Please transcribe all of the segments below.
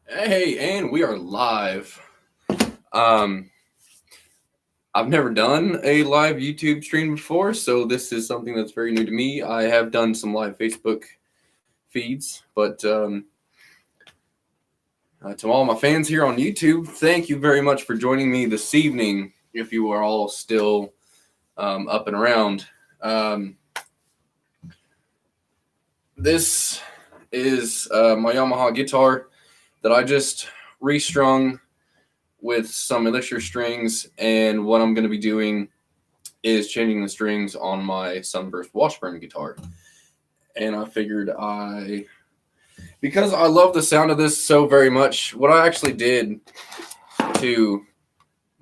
Hey, and we are live. Um, I've never done a live YouTube stream before, so this is something that's very new to me. I have done some live Facebook feeds, but to all my fans here on YouTube, thank you very much for joining me this evening. If you are all still up and around, this is my Yamaha guitar that I just restrung with some elixir strings, and what I'm going to be doing is changing the strings on my Sunburst Washburn guitar. And I figured because I love the sound of this so very much, what I actually did to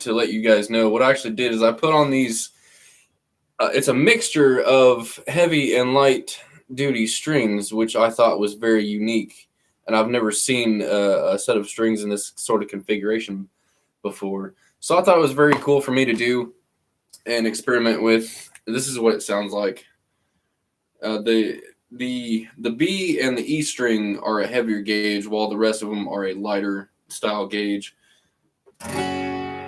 let you guys know, what I actually did is I put on these, it's a mixture of heavy and light duty strings, which I thought was very unique. And I've never seen a set of strings in this sort of configuration before. So I thought it was very cool for me to do and experiment with. This is what it sounds like. The B and the E string are a heavier gauge, while the rest of them are a lighter style gauge. I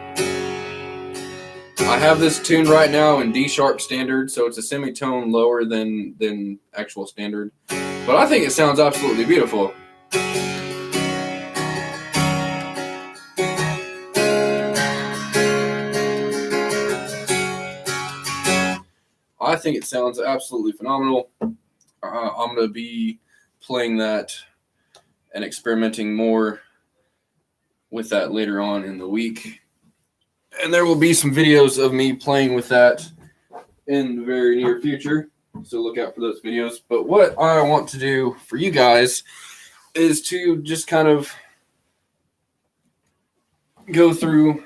have this tuned right now in D sharp standard, so it's a semitone lower than actual standard. But I think it sounds absolutely beautiful. I think it sounds absolutely phenomenal. I'm going to be playing that and experimenting more with that later on in the week. And there will be some videos of me playing with that in the very near future. So look out for those videos. But what I want to do for you guys is to just kind of go through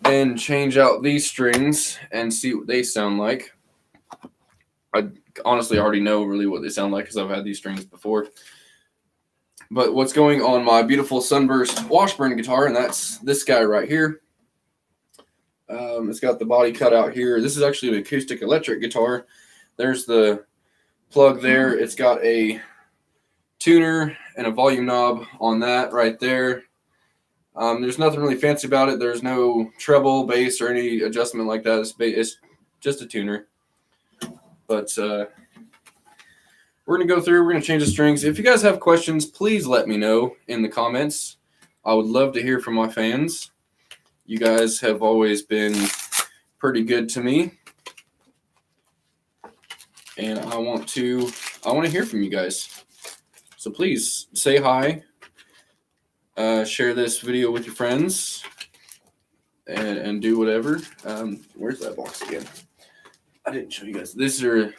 and change out these strings and see what they sound like. I honestly already know really what they sound like because I've had these strings before. But what's going on my beautiful Sunburst Washburn guitar, and that's this guy right here. It's got the body cut out here. This is actually an acoustic electric guitar. There's the plug there. It's got a tuner and a volume knob on that right there. There's nothing really fancy about it. There's no treble, bass, or any adjustment like that. It's just a tuner. But we're going to go through. We're going to change the strings. If you guys have questions, please let me know in the comments. I would love to hear from my fans. You guys have always been pretty good to me. And I want to hear from you guys. So please say hi. Share this video with your friends. And do whatever. Where's that box again? I didn't show you guys. These are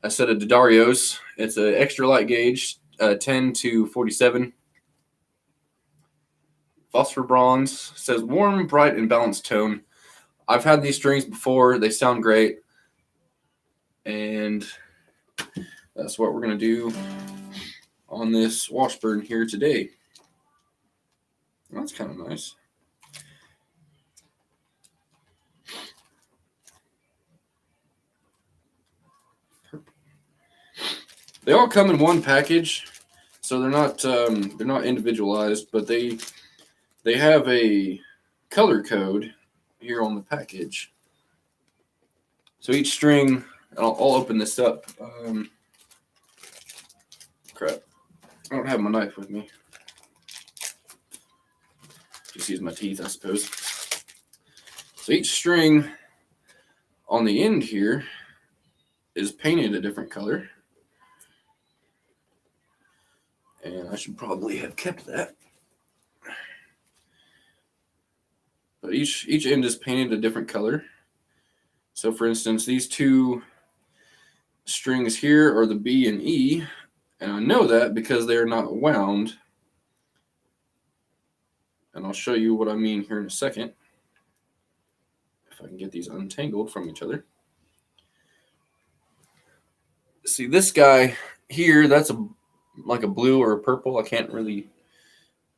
a set of D'Addarios. It's an extra light gauge, 10 to 47. Phosphor bronze. Says warm, bright, and balanced tone. I've had these strings before. They sound great. And that's what we're going to do on this Washburn here today. That's kind of nice. They all come in one package, so they're not individualized, but they have a color code here on the package. So each string, I'll open this up. Crap, I don't have my knife with me. Just use my teeth, I suppose. So each string on the end here is painted a different color. And I should probably have kept that. But each end is painted a different color. So for instance, these two strings here are the B and E. And I know that because they're not wound. And I'll show you what I mean here in a second. If I can get these untangled from each other. See, this guy here, that's like a blue or a purple. I can't really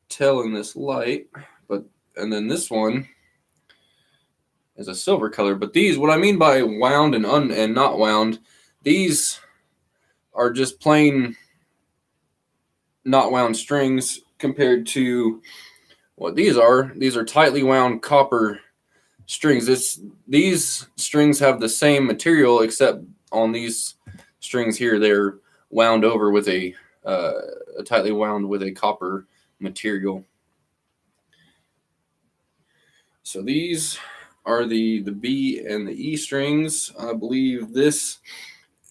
tell in this light. And then this one is a silver color. But these, what I mean by wound and not wound, these are just plain not wound strings compared to what these are. These are tightly wound copper strings. These strings have the same material, except on these strings here, they're wound over with a tightly wound with a copper material. So these are the B and the E strings. I believe this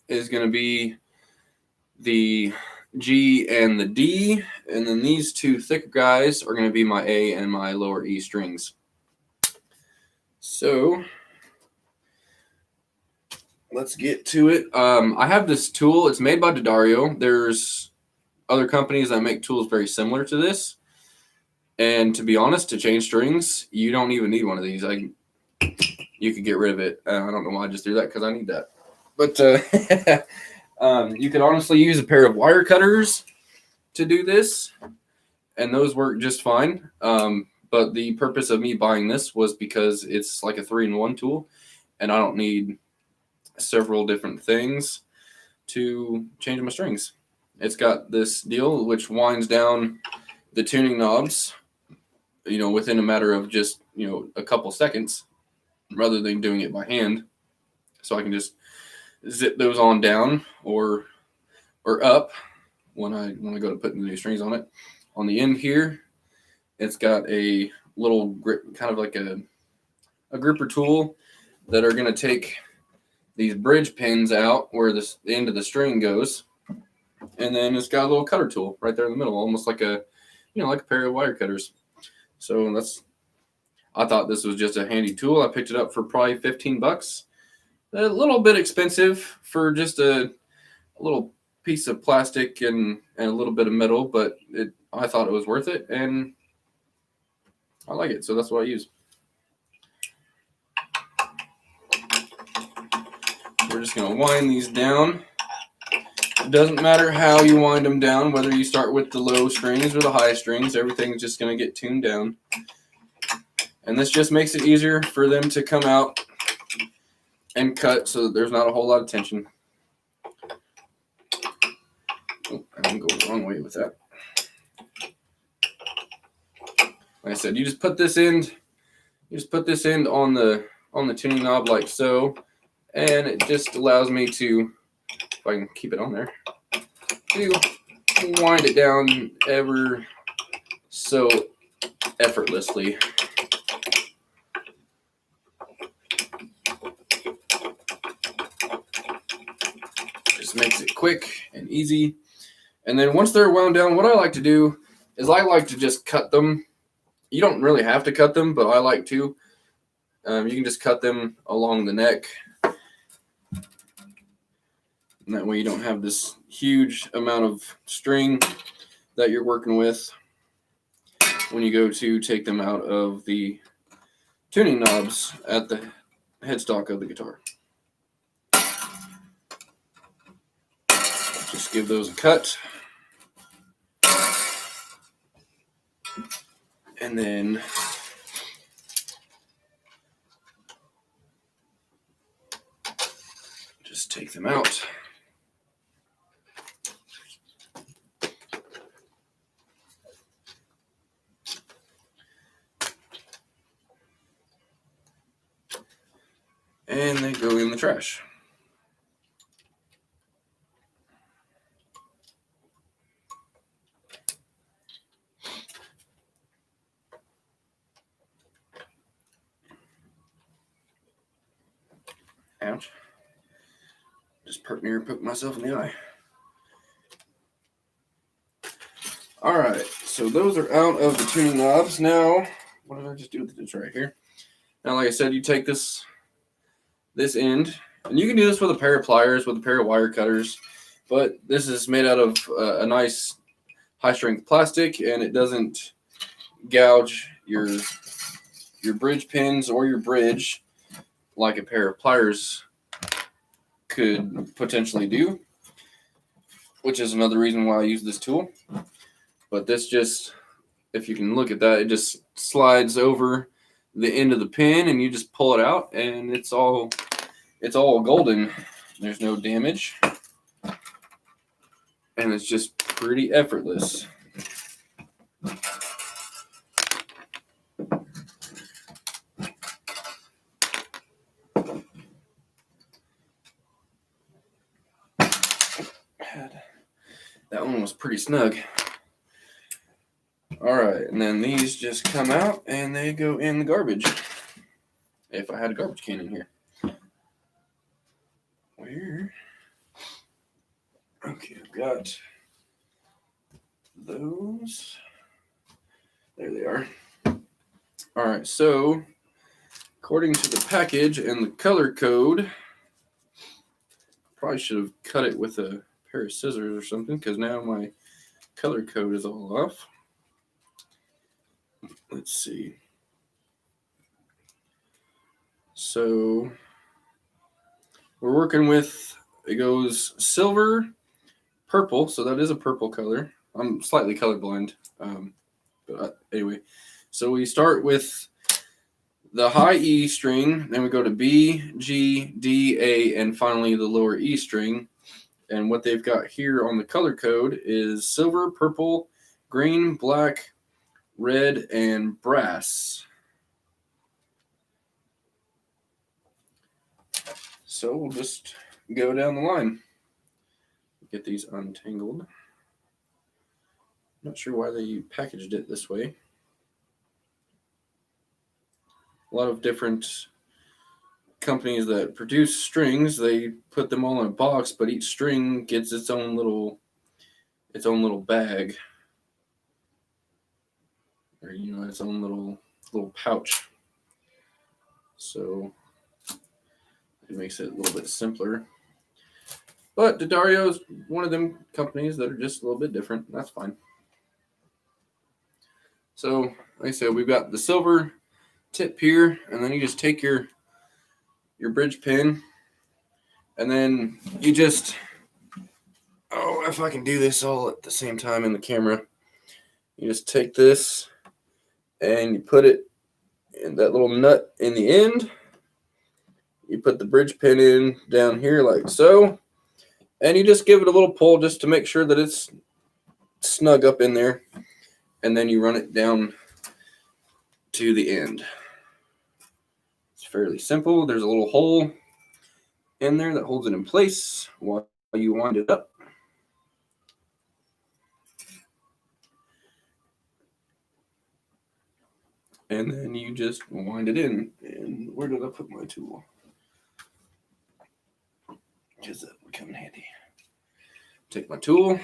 is going to be the G and the D, and then these two thicker guys are going to be my A and my lower E strings. So let's get to it. I have this tool. It's made by D'Addario. There's other companies that make tools very similar to this. And to be honest, to change strings, you don't even need one of these. You could get rid of it. I don't know why I just threw that, because I need that. But you could honestly use a pair of wire cutters to do this, and those work just fine. But the purpose of me buying this was because it's like a 3-in-1 tool, and I don't need several different things to change my strings. It's got this deal which winds down the tuning knobs, within a matter of just, a couple seconds, rather than doing it by hand. So I can just zip those on down or up when I go to put the new strings on it. On the end here, it's got a little grip, kind of like a gripper tool that are going to take these bridge pins out where the end of the string goes. And then it's got a little cutter tool right there in the middle, almost like like a pair of wire cutters. So I thought this was just a handy tool. I picked it up for probably $15. A little bit expensive for just a little piece of plastic and a little bit of metal, but I thought it was worth it, and I like it, so that's what I use. We're just going to wind these down. It doesn't matter how you wind them down, whether you start with the low strings or the high strings, everything's just going to get tuned down. And this just makes it easier for them to come out and cut so that there's not a whole lot of tension. Oh, I didn't go the wrong way with that. Like I said, you just put this end on the tuning knob like so, and it just allows me to, if I can keep it on there, to wind it down ever so effortlessly. Just makes it quick and easy. And then once they're wound down, what I like to do is I like to just cut them. You don't really have to cut them, but I like to. You can just cut them along the neck. And that way you don't have this huge amount of string that you're working with when you go to take them out of the tuning knobs at the headstock of the guitar. Just give those a cut. And then just take them out. And they go in the trash. Ouch. Just poked myself in the eye. Alright, so those are out of the tuning knobs. Now, what did I just do with this right here? Now, like I said, you take this end, and you can do this with a pair of pliers, with a pair of wire cutters, but this is made out of a nice high-strength plastic, and it doesn't gouge your bridge pins or your bridge like a pair of pliers could potentially do, which is another reason why I use this tool. But this just, if you can look at that, it just slides over the end of the pin, and you just pull it out, and it's all golden. There's no damage, and it's just pretty effortless. That one was pretty snug. All right, and then these just come out and they go in the garbage. If I had a garbage can in here. Where? Okay, I've got those. There they are. All right, so according to the package and the color code, probably should have cut it with a pair of scissors or something because now my color code is all off. Let's see. So we're working with, it goes silver, purple, so that is a purple color. I'm slightly colorblind, but anyway. So we start with the high E string, then we go to B, G, D, A, and finally the lower E string. And what they've got here on the color code is silver, purple, green, black, red, and brass. So we'll just go down the line. Get these untangled. Not sure why they packaged it this way. A lot of different companies that produce strings, they put them all in a box, but each string gets its own little bag, or its own little pouch. So it makes it a little bit simpler. But D'Addario is one of them companies that are just a little bit different. That's fine. So, like I said, we've got the silver tip here, and then you just take your bridge pin, and then you just, if I can do this all at the same time in the camera, you just take this and you put it in that little nut in the end. You put the bridge pin in down here like so, and you just give it a little pull just to make sure that it's snug up in there, and then you run it down to the end. It's fairly simple. There's a little hole in there that holds it in place while you wind it up. And then you just wind it in. And where did I put my tool? Because that would come in handy. Take my tool.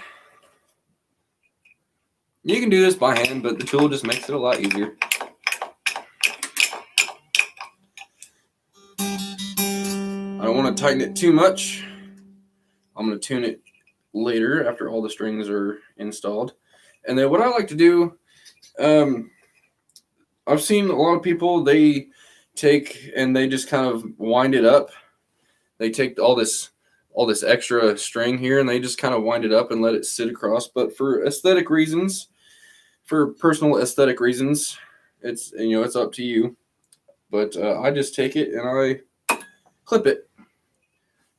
You can do this by hand, but the tool just makes it a lot easier. I don't want to tighten it too much. I'm going to tune it later after all the strings are installed. And then what I like to do, I've seen a lot of people, they take and they just kind of wind it up. They take all this extra string here and they just kind of wind it up and let it sit across. But for aesthetic reasons, for personal aesthetic reasons, it's up to you. But I just take it and I clip it,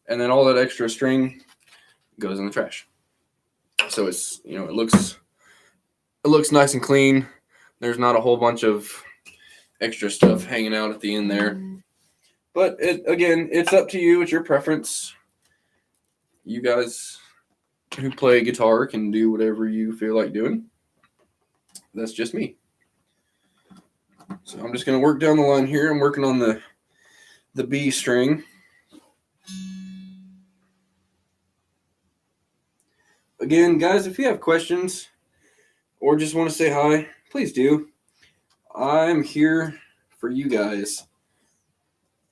and then all that extra string goes in the trash. So it's it looks nice and clean. There's not a whole bunch of extra stuff hanging out at the end there. But it's up to you. It's your preference. You guys who play guitar can do whatever you feel like doing. That's just me. So I'm just going to work down the line here. I'm working on the B string. Again, guys, if you have questions or just want to say hi, please do. I'm here for you guys.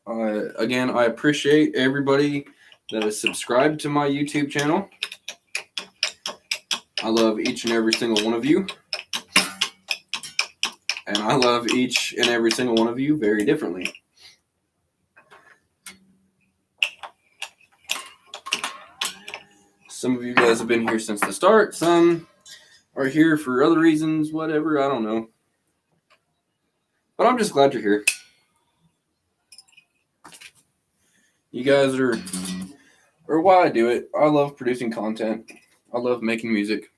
Again, I appreciate everybody that is subscribed to my YouTube channel. I love each and every single one of you. And I love each and every single one of you very differently. Some of you guys have been here since the start. Some are here for other reasons, whatever, I don't know. But I'm just glad you're here. You guys are why I do it. I love producing content. I love making music.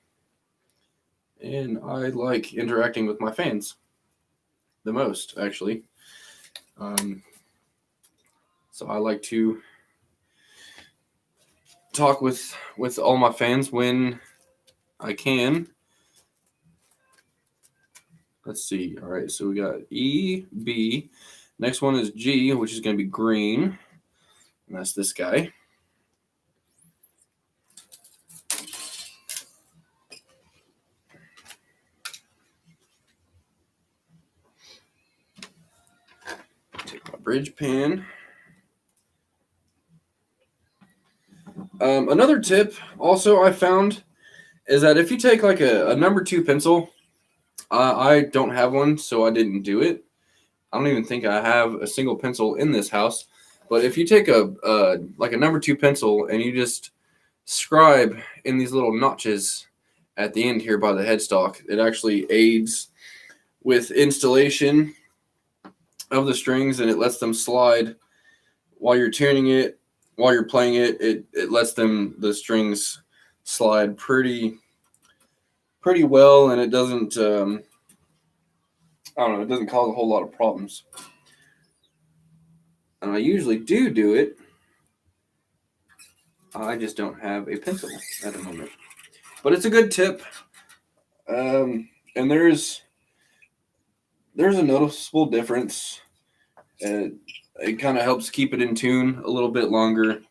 And I like interacting with my fans the most, actually. So I like to talk with all my fans when I can. Let's see. All right, so we got E, B. Next one is G, which is going to be green. And that's this guy. Take my bridge pin. Another tip also I found is that if you take like a number 2 pencil, I don't have one, so I didn't do it. I don't even think I have a single pencil in this house. But if you take like a number 2 pencil and you just scribe in these little notches at the end here by the headstock, it actually aids with installation of the strings, and it lets them slide while you're tuning it, while you're playing it. It lets the strings slide pretty well, and it doesn't I don't know, it doesn't cause a whole lot of problems. And I usually do it. I just don't have a pencil at the moment. But it's a good tip. And there's a noticeable difference. It kind of helps keep it in tune a little bit longer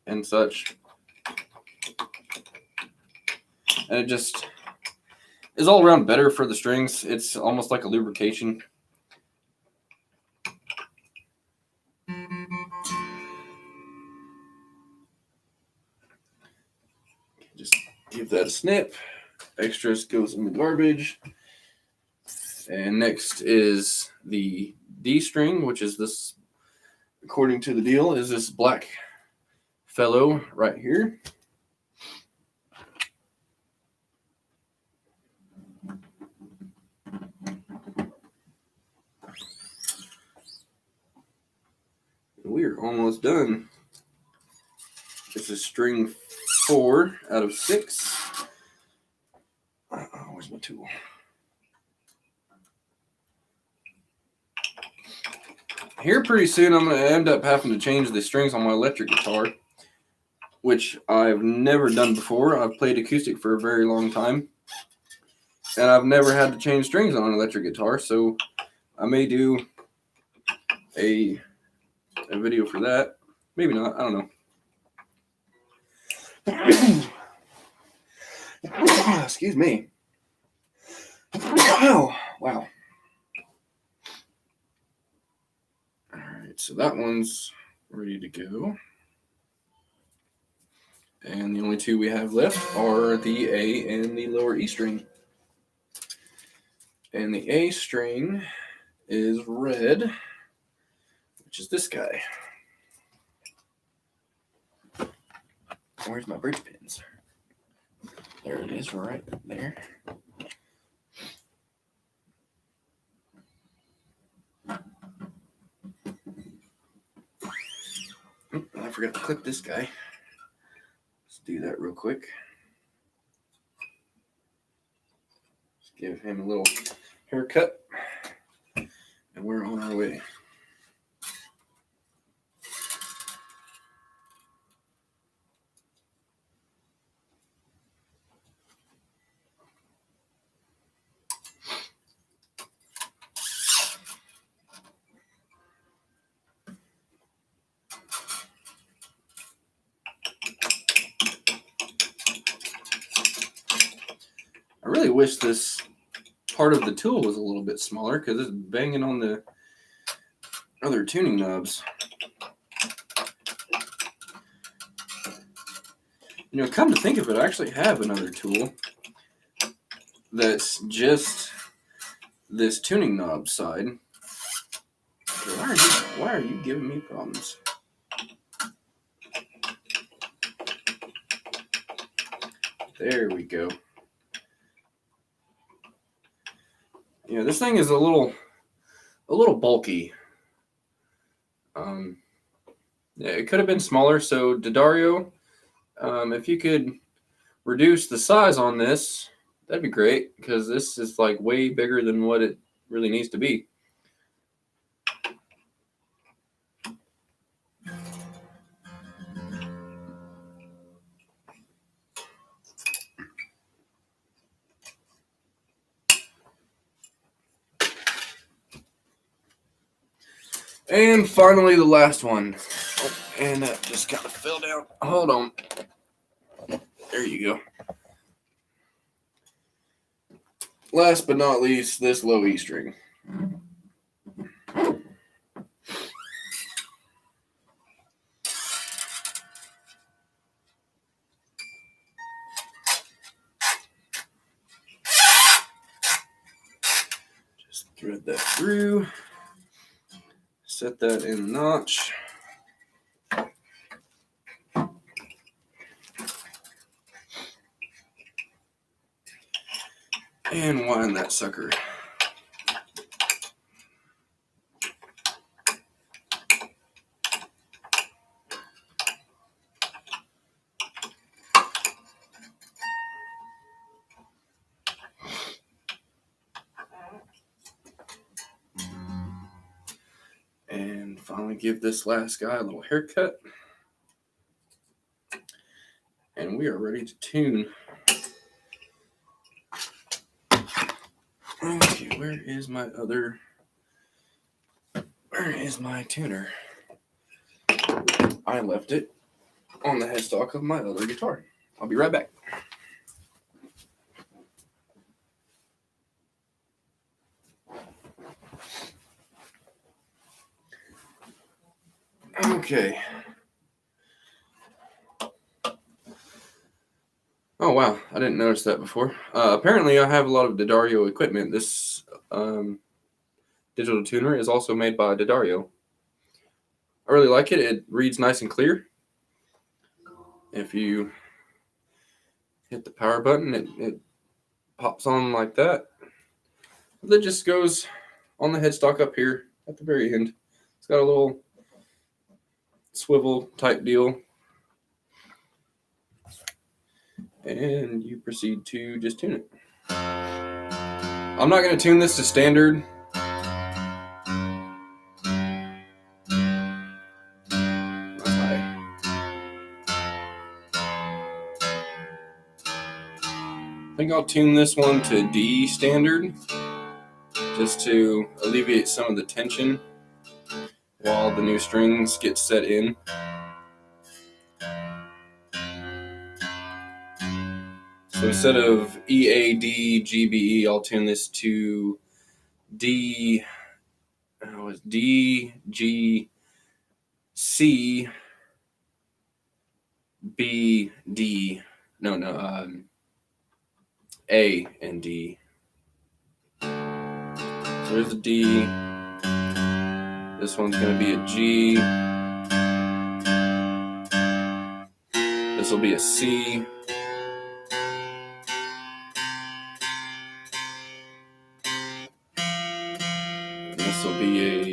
and such. And it just is all around better for the strings. It's almost like a lubrication. Just give that a snip. Extras goes in the garbage. And next is the D string, which is this, according to the deal, is this black fellow right here. We're almost done. This is string 4 out of 6. Where's my tool? Here pretty soon I'm going to end up having to change the strings on my electric guitar, which I've never done before. I've played acoustic for a very long time, and I've never had to change strings on an electric guitar, so I may do a video for that. Maybe not. I don't know. Excuse me. Oh, wow. All right, so that one's ready to go. And the only 2 we have left are the A and the lower E string. And the A string is red, which is this guy. Where's my bridge pins? There it is, right there. I forgot to clip this guy. Let's do that real quick. Let's give him a little haircut, and we're on our way. I really wish this part of the tool was a little bit smaller because it's banging on the other tuning knobs. You know, come to think of it, I actually have another tool that's just this tuning knob side. Why are you giving me problems? There we go. Yeah, this thing is a little bulky. Yeah, it could have been smaller. So, Daddario, if you could reduce the size on this, that'd be great, because this is like way bigger than what it really needs to be. And finally, the last one. Oh, and that just kind of fell down. Hold on. There you go. Last but not least, this low E string. Just thread that through. Set that in the notch. And wind that sucker. And finally give this last guy a little haircut. And we are ready to tune. Okay, where is my tuner? I left it on the headstock of my other guitar. I'll be right back. Okay. Oh, wow. I didn't notice that before. Apparently, I have a lot of D'Addario equipment. This digital tuner is also made by D'Addario. I really like it. It reads nice and clear. If you hit the power button, it pops on like that. It just goes on the headstock up here at the very end. It's got a little swivel type deal. And you proceed to just tune it. I'm not going to tune this to standard. That's high. I think I'll tune this one to D standard just to alleviate some of the tension while the new strings get set in. So instead of E, A, D, G, B, E, I'll tune this to D, D, G, C, B, D. A and D. So there's a D. This one's going to be a G. This will be a C. And this will be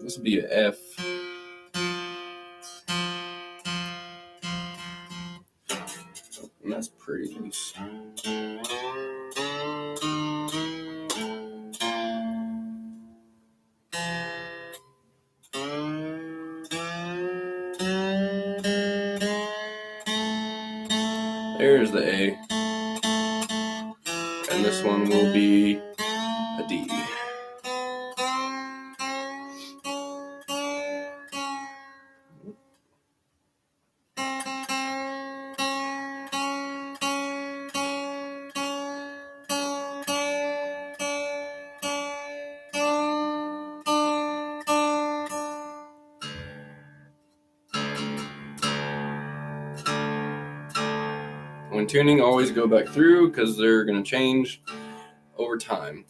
this will be a F. And that's pretty loose. There's the A. And this one will be a D. When tuning, always go back through because they're going to change over time.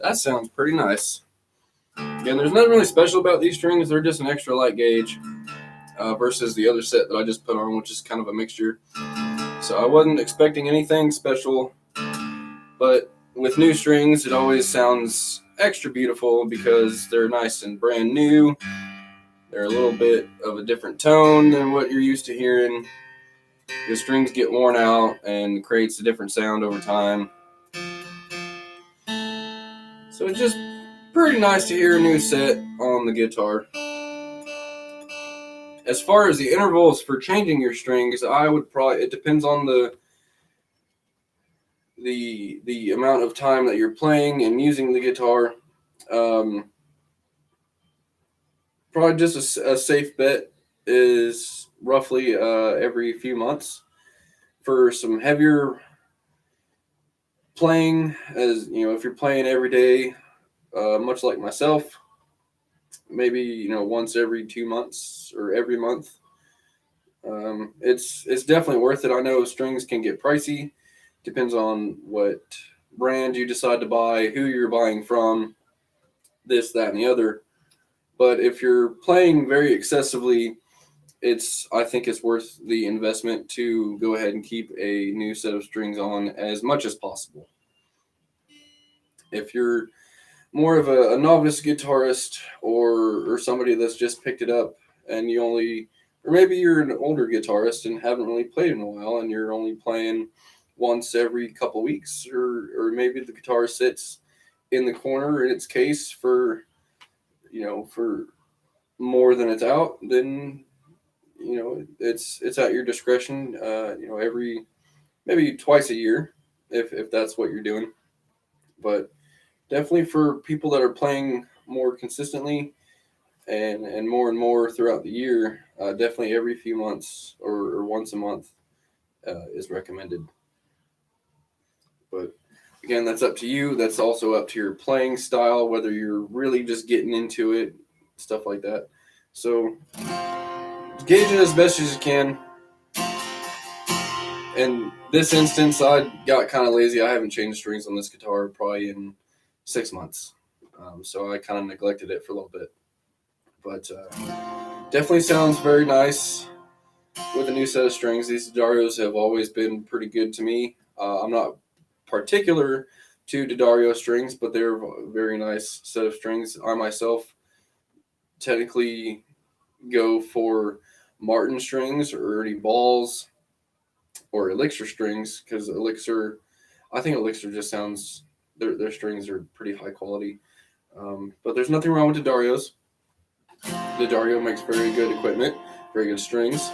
That sounds pretty nice. Again, there's nothing really special about these strings. They're just an extra light gauge versus the other set that I just put on, which is kind of a mixture. So I wasn't expecting anything special, but with new strings, it always sounds extra beautiful because they're nice and brand new. They're a little bit of a different tone than what you're used to hearing. The strings get worn out and creates a different sound over time. So it's just pretty nice to hear a new set on the guitar. As far as the intervals for changing your strings, I would probably, it depends on the amount of time that you're playing and using the guitar. Probably just a safe bet is roughly every few months. For some heavier playing, as you know, if you're playing every day, much like myself, maybe once every 2 months or every month. It's definitely worth it. I know strings can get pricey. Depends on what brand you decide to buy, who you're buying from, this, that, and the other. But if you're playing very excessively, I think it's worth the investment to go ahead and keep a new set of strings on as much as possible. If you're more of a novice guitarist or somebody that's just picked it up and or maybe you're an older guitarist and haven't really played in a while and you're only playing once every couple weeks, or maybe the guitar sits in the corner in its case for more than it's out, then it's at your discretion. Every maybe twice a year if that's what you're doing. But definitely for people that are playing more consistently and more throughout the year, definitely every few months or once a month is recommended. But again, that's up to you. That's also up to your playing style, whether you're really just getting into it, stuff like that. So gauge it as best as you can. In this instance, I got kind of lazy. I haven't changed strings on this guitar probably in 6 months. So I kind of neglected it for a little bit. But definitely sounds very nice with a new set of strings. These D'Addarios have always been pretty good to me. I'm not particular to D'Addario strings, but they're a very nice set of strings. I myself technically go for Martin strings or Ernie Balls or Elixir strings because I think Elixir just sounds, their strings are pretty high quality. But there's nothing wrong with D'Addarios. D'Addario makes very good equipment, very good strings.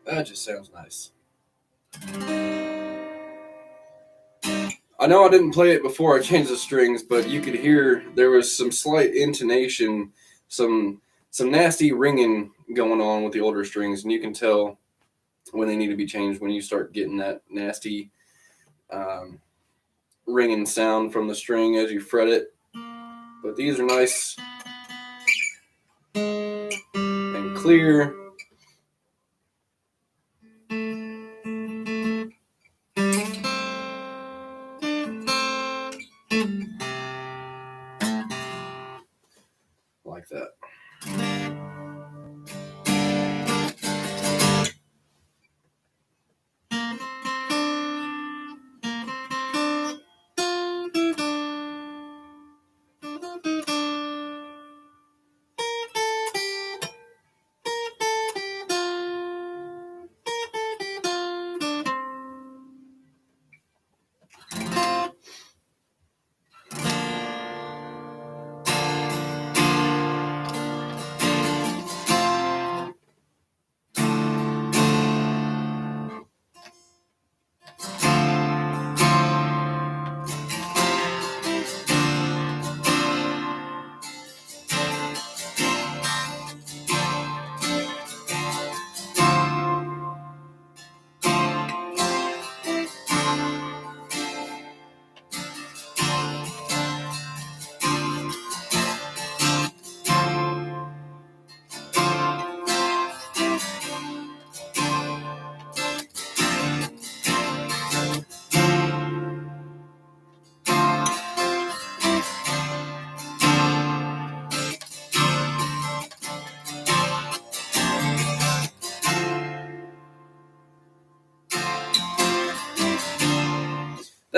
That just sounds nice. I know I didn't play it before I changed the strings, but you could hear there was some slight intonation, some nasty ringing going on with the older strings, and you can tell when they need to be changed when you start getting that nasty ringing sound from the string as you fret it. But these are nice and clear. Like that.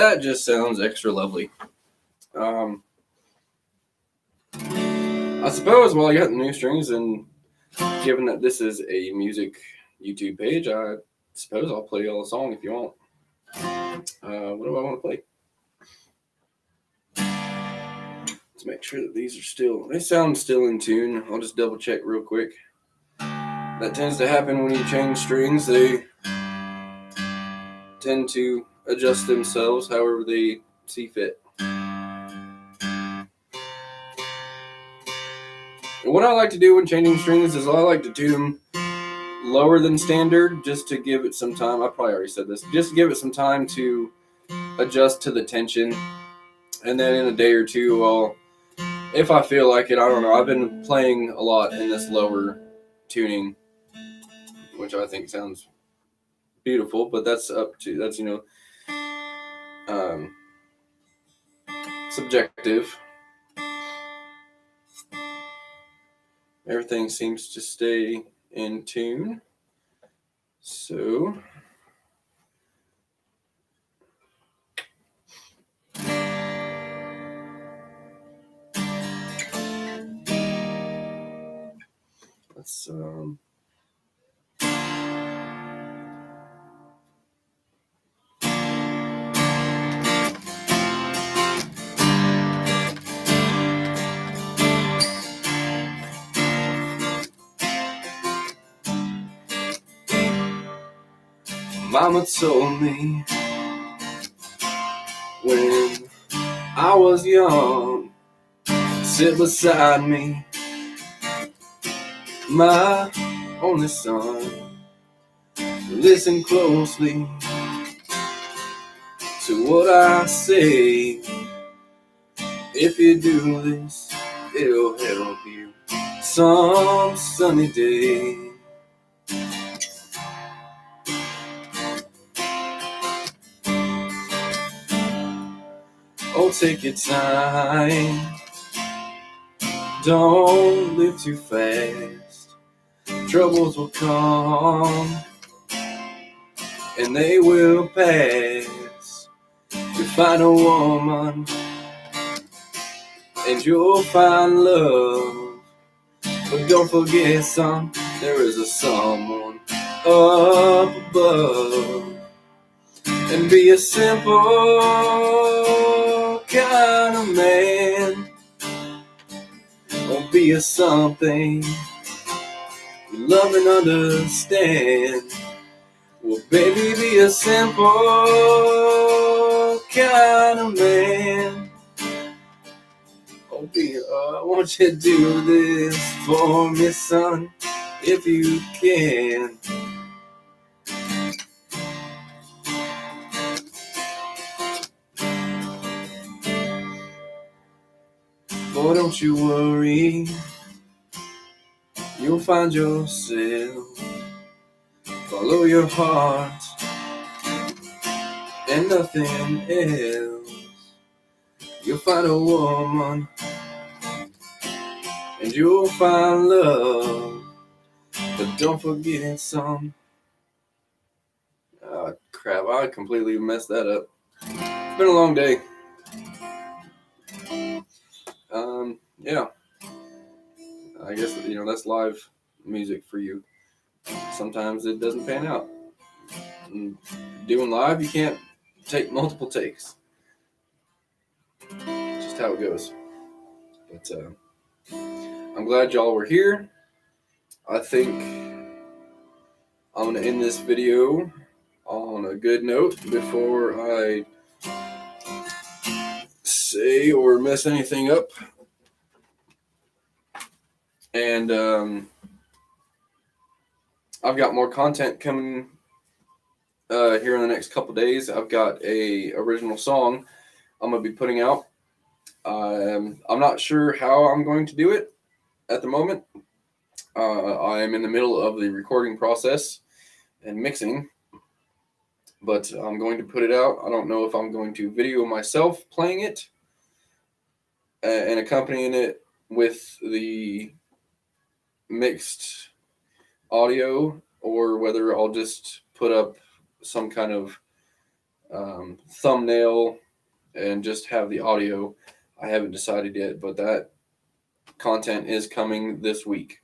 that just sounds extra lovely. I suppose while I got the new strings, and given that this is a music YouTube page, I suppose I'll play y'all a song if you want. What do I want to play? Let's make sure that they sound still in tune. I'll just double check real quick. That tends to happen when you change strings. They tend to adjust themselves however they see fit. And what I like to do when changing strings is I like to tune them lower than standard just to give it some time. I probably already said this. Just to give it some time to adjust to the tension. And then in a day or two, if I feel like it, I don't know. I've been playing a lot in this lower tuning, which I think sounds beautiful, but that's subjective. Everything seems to stay in tune. So let's Mama told me when I was young, sit beside me, my only son. Listen closely to what I say. If you do this, it'll help you some sunny day. Oh, take your time. Don't live too fast. Troubles will come and they will pass. You find a woman and you'll find love. But don't forget, son, there is a someone up above. And be a simple kind of man. Don't be a something you love and understand. Well, baby, be a simple kind of man. Oh, I want you to do this for me, son, if you can. Boy, don't you worry, you'll find yourself. Follow your heart and nothing else. You'll find a woman and you'll find love. But don't forget some. Oh, crap, I completely messed that up. It's been a long day. Yeah. I guess, that's live music for you. Sometimes it doesn't pan out. And doing live, you can't take multiple takes. It's just how it goes. But I'm glad y'all were here. I think I'm going to end this video on a good note before I say or mess anything up. And I've got more content coming here in the next couple days. I've got a original song I'm going to be putting out. I'm not sure how I'm going to do it at the moment. I am in the middle of the recording process and mixing, but I'm going to put it out. I don't know if I'm going to video myself playing it and accompanying it with the mixed audio, or whether I'll just put up some kind of thumbnail and just have the audio. I haven't decided yet, but that content is coming this week.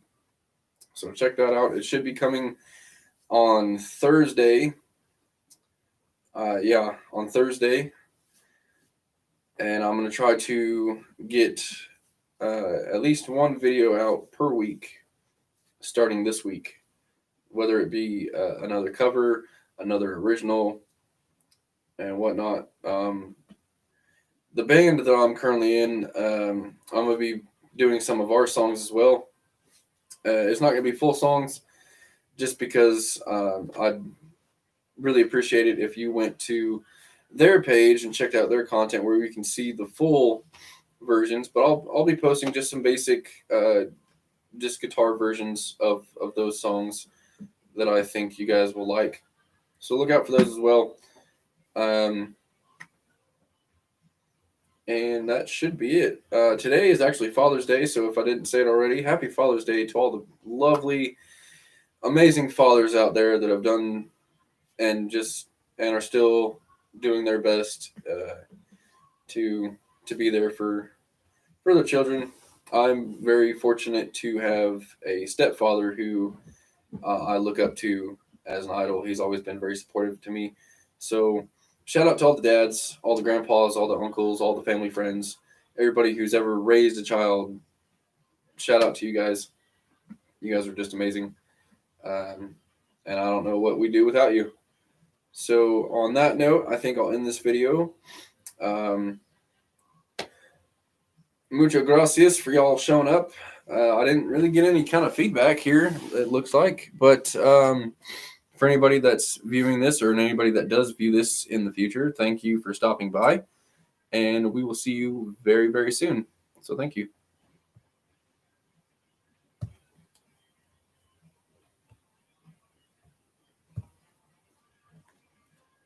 So check that out. It should be coming on Thursday. On Thursday. And I'm going to try to get at least one video out per week starting this week, whether it be another cover, another original, and whatnot. The band that I'm currently in, I'm going to be doing some of our songs as well. It's not going to be full songs just because I'd really appreciate it if you went to their page and checked out their content where you can see the full versions, but I'll be posting just some basic just guitar versions of those songs that I think you guys will like. So look out for those as well. And that should be it. Today is actually Father's Day, so if I didn't say it already, happy Father's Day to all the lovely, amazing fathers out there that have done and are still doing their best to be there for their children. I'm very fortunate to have a stepfather who I look up to as an idol. He's always been very supportive to me. So shout out to all the dads, all the grandpas, all the uncles, all the family friends, everybody who's ever raised a child. Shout out to you guys. You guys are just amazing. And I don't know what we do without you. So on that note, I think I'll end this video. Muchas gracias for y'all showing up. I didn't really get any kind of feedback here, it looks like. But for anybody that's viewing this or anybody that does view this in the future, thank you for stopping by. And we will see you very, very soon. So thank you.